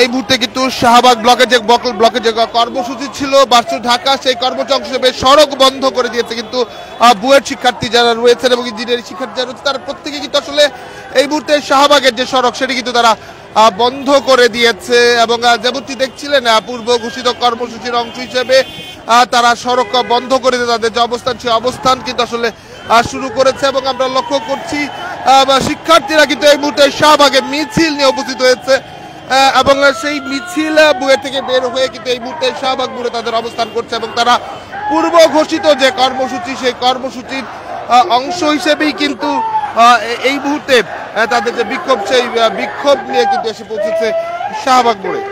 এই মুহূর্তে কিন্তু শাহবাগ ব্লকের যে কর্মসূচি ছিল ভার্চুয়াল ঢাকা, সেই কর্মসূচি হিসেবে সড়ক বন্ধ করে দিয়েছে কিন্তু বুয়েট শিক্ষার্থী যারা রয়েছেন এবং ইঞ্জিনিয়ারিং শিক্ষার্থী যারা রয়েছে তারা প্রত্যেকে কিন্তু আসলে এই মুহূর্তে শাহবাগের যে সড়ক সেটি কিন্তু তারা বন্ধ করে দিয়েছে এবং যেমনটি দেখছিলেন পূর্ব ঘোষিত কর্মসূচির অংশ হিসেবে তারা সড়ক বন্ধ করে দিয়ে তাদের যে অবস্থান সেই অবস্থান কিন্তু আসলে শুরু করেছে এবং আমরা লক্ষ্য করছি শিক্ষার্থীরা কিন্তু এই মুহূর্তে শাহবাগে মিছিল নিয়ে উপস্থিত হয়েছে এবং সেই মিছিল বুয়েট থেকে বের হয়ে কিন্তু এই মুহূর্তে শাহবাগ মোড়ে তাদের অবস্থান করছে এবং তারা পূর্ব ঘোষিত যে কর্মসূচি সেই কর্মসূচির অংশ হিসেবেই কিন্তু এই মুহূর্তে তাদের যে বিক্ষোভ সেই বিক্ষোভ নিয়ে কিন্তু এসে পৌঁছেছে শাহবাগ মোড়ে।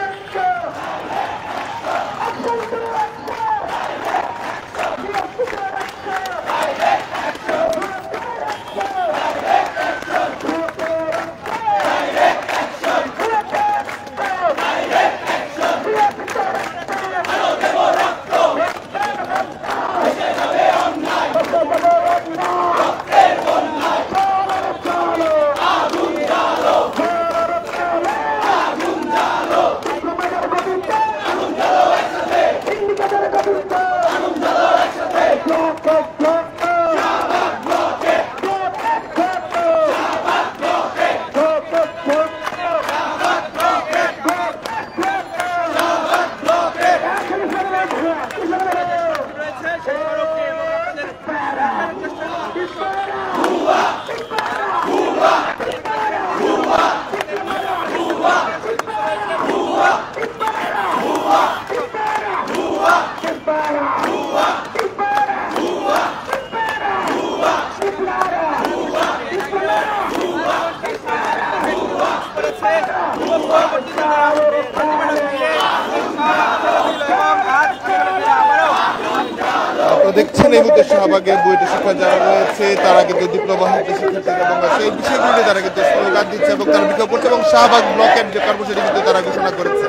দেখছেন এই মুহূর্তে শাহবাগে বুয়েটের শিক্ষা যারা রয়েছে তারা কিন্তু ডিপ্লোমা শিক্ষার্থী এবং সেই বিষয়গুলি তারা কিন্তু স্লোগান দিচ্ছে এবং তারা বিক্ষোভ করছে এবং শাহবাগ ব্লকের যে কর্মসূচি কিন্তু তারা ঘোষণা করেছে।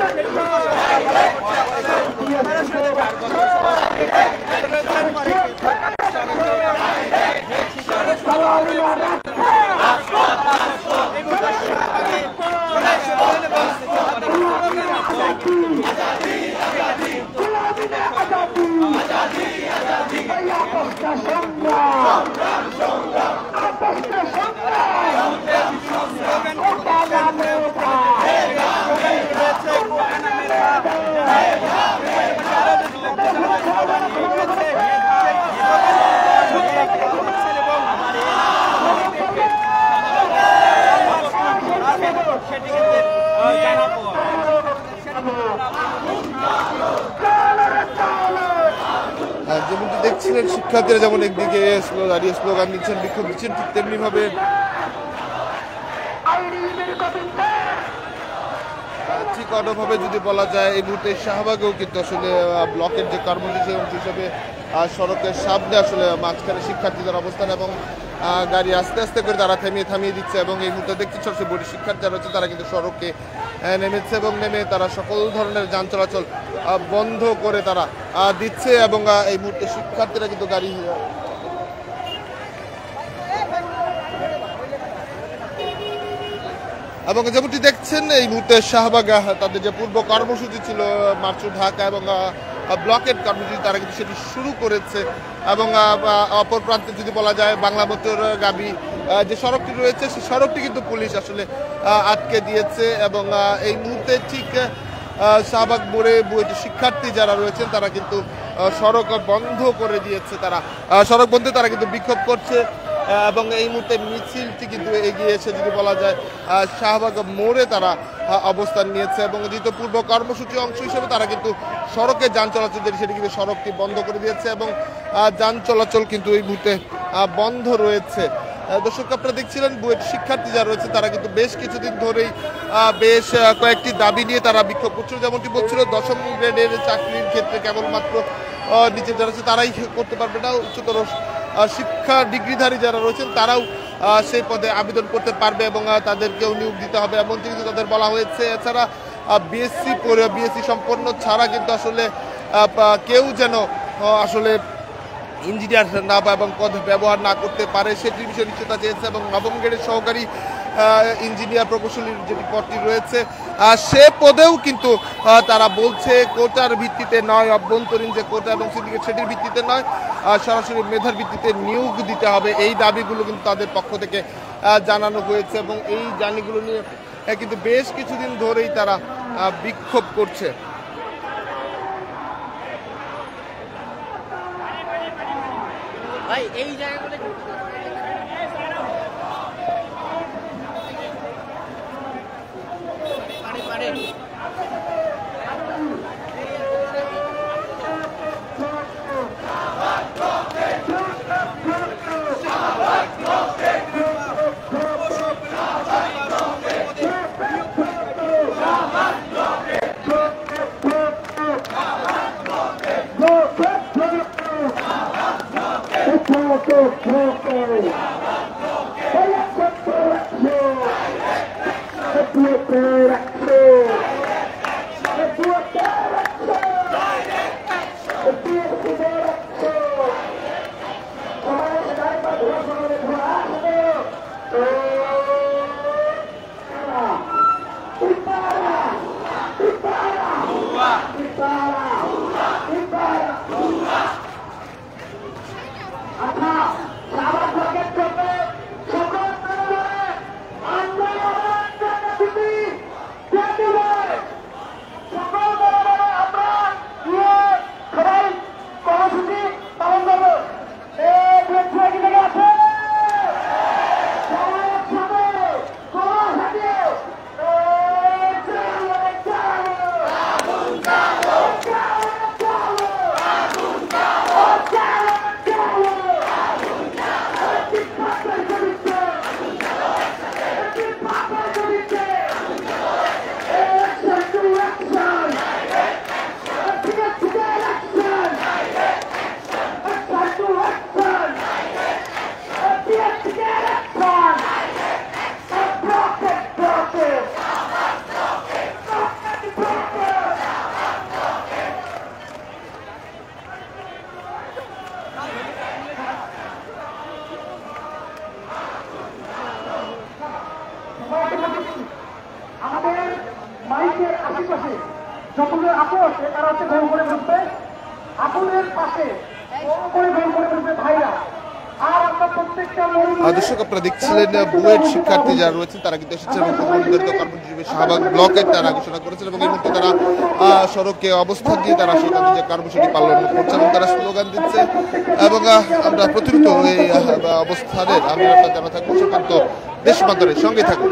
যেমনটি দেখছিলেন শিক্ষার্থীরা যেমন একদিকে দাঁড়িয়ে স্লোগান দিচ্ছেন বিক্ষোভ দিচ্ছেন ঠিক তেমনি ভাবে ঠিক অন্যভাবে যদি বলা যায় এই মুহূর্তে শাহবাগেও কিন্তু আসলে ব্লকের যে কর্মসূচি হিসেবে সড়কের সামনে আসলে মাঝখানে শিক্ষার্থীদের অবস্থান এবং গাড়ি আস্তে আস্তে করে তারা থামিয়ে দিচ্ছে এবং এই মুহূর্তে দেখছি সবচেয়ে বড় শিক্ষার্থী যারা রয়েছে তারা কিন্তু সড়কে নেমেছে এবং নেমে তারা সকল ধরনের যান চলাচল বন্ধ করে তারা দিচ্ছে এবং এই মুহূর্তে শিক্ষার্থীরা কিন্তু গাড়ি এবং যেমনটি দেখছেন এই মুহূর্তে শাহবাগ তাদের যে পূর্ব কর্মসূচি ছিল ভার্চুয়াল ঢাকা এবং ব্লকের কর্মসূচি তারা কিন্তু সেটি শুরু করেছে এবং অপর প্রান্তে যদি বলা যায় বাংলা মোটরগামী যে সড়কটি রয়েছে সেই সড়কটি কিন্তু পুলিশ আসলে আটকে দিয়েছে এবং এই মুহূর্তে ঠিক শাহবাগ মোড়ে বুয়েটের শিক্ষার্থী যারা রয়েছেন তারা কিন্তু সড়ক বন্ধ করে দিয়েছে, তারা সড়ক বন্ধে তারা কিন্তু বিক্ষোভ করছে এবং এই মুহূর্তে মিছিলটি কিন্তু এগিয়ে এসে যদি বলা যায় শাহবাগ মোড়ে তারা অবস্থান নিয়েছে এবং যেহেতু পূর্ব কর্মসূচি অংশ হিসেবে তারা কিন্তু সড়কে যান চলাচল সেটি কিন্তু সড়কটি বন্ধ করে দিয়েছে এবং যান চলাচল কিন্তু এই মুহূর্তে বন্ধ রয়েছে। দর্শক আপনারা দেখছিলেন বুয়েট শিক্ষার্থী যারা রয়েছে তারা কিন্তু বেশ কিছুদিন ধরেই বেশ কয়েকটি দাবি নিয়ে তারা বিক্ষোভ করছিল, যেমনটি বলছিল 10ম গ্রেডের চাকরির ক্ষেত্রে কেবলমাত্র নিচে যারা আছে তারাই করতে পারবে না, উচ্চতর শিক্ষা ডিগ্রিধারী যারা রয়েছেন তারাও সেই পদে আবেদন করতে পারবে এবং তাদেরকেও নিয়োগ দিতে হবে এমনটি কিন্তু তাদের বলা হয়েছে। এছাড়া বিএসসি সম্পন্ন ছাড়া কিন্তু আসলে কেউ যেন আসলে ইঞ্জিনিয়ার না বা এবং পদ ব্যবহার না করতে পারে সেটির বিষয়ে নিশ্চয়তা চেয়েছে এবং নবম গ্রেডের সহকারী ইঞ্জিনিয়ার প্রকৌশলীর যেটি পদটি রয়েছে সে পদেও কিন্তু তারা বলছে কোটার ভিত্তিতে নয়, অভ্যন্তরীণ যে কোটা এবং সিন্ডিকেট সেটির ভিত্তিতে নয়, সরাসরি মেধার ভিত্তিতে নিয়োগ দিতে হবে। এই দাবিগুলো কিন্তু তাদের পক্ষ থেকে জানানো হয়েছে এবং এই দাবিগুলো নিয়ে কিন্তু বেশ কিছুদিন ধরেই তারা বিক্ষোভ করছে। ভাই এই জায়গাগুলো আমাদের মাইকের আশেপাশে যতগুলো আপু আছে তারা হচ্ছে ভেউ করে বসবে, আপুদের পাশে করে ভেউ করে বসবে ভাইরা। আর আমরা প্রত্যেকটা দর্শক আপনারা দেখছিলেন বুয়েট শিক্ষার্থী যারা রয়েছেন তারা কিন্তু এসেছেন এবং নির্ধারিত কর্মসূচি শাহবাগ ব্লকের তারা ঘোষণা করেছেন এবং এই মুহূর্তে তারা সড়কে অবস্থান দিয়ে তারা সেখানে যে কর্মসূচি পালন করছে এবং তারা স্লোগান দিচ্ছে এবং আমরা প্রতিনিয়ত এই অবস্থানের আমি আপনার জানা থাকবো সুকান্ত দেশমাতরের সঙ্গে থাকুন।